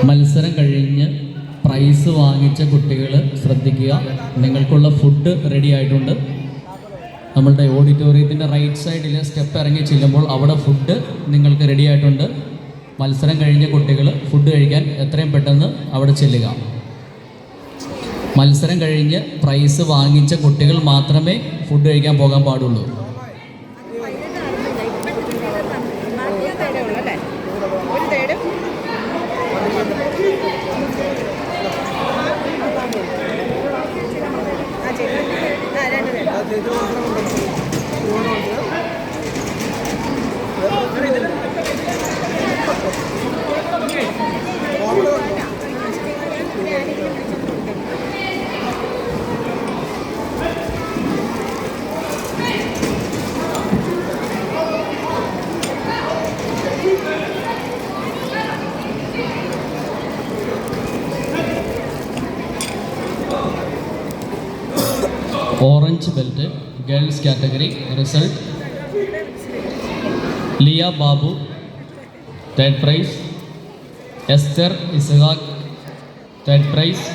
മത്സരം കഴിഞ്ഞ് പ്രൈസ് വാങ്ങിച്ച കുട്ടികൾ ശ്രദ്ധിക്കുക, നിങ്ങൾക്കുള്ള ഫുഡ് റെഡി ആയിട്ടുണ്ട്. നമ്മളുടെ ഓഡിറ്റോറിയത്തിൻ്റെ റൈറ്റ് സൈഡിൽ സ്റ്റെപ്പ് ഇറങ്ങി ചെല്ലുമ്പോൾ അവിടെ ഫുഡ് നിങ്ങൾക്ക് റെഡി ആയിട്ടുണ്ട്. മത്സരം കഴിഞ്ഞ കുട്ടികൾ ഫുഡ് കഴിക്കാൻ എത്രയും പെട്ടെന്ന് അവിടെ ചെല്ലുക. മത്സരം കഴിഞ്ഞ് പ്രൈസ് വാങ്ങിച്ച കുട്ടികൾ മാത്രമേ ഫുഡ് കഴിക്കാൻ പോകാൻ പാടുള്ളൂ. Orange belt girls category result: Liya Babu third prize, Ester Ishaq third price,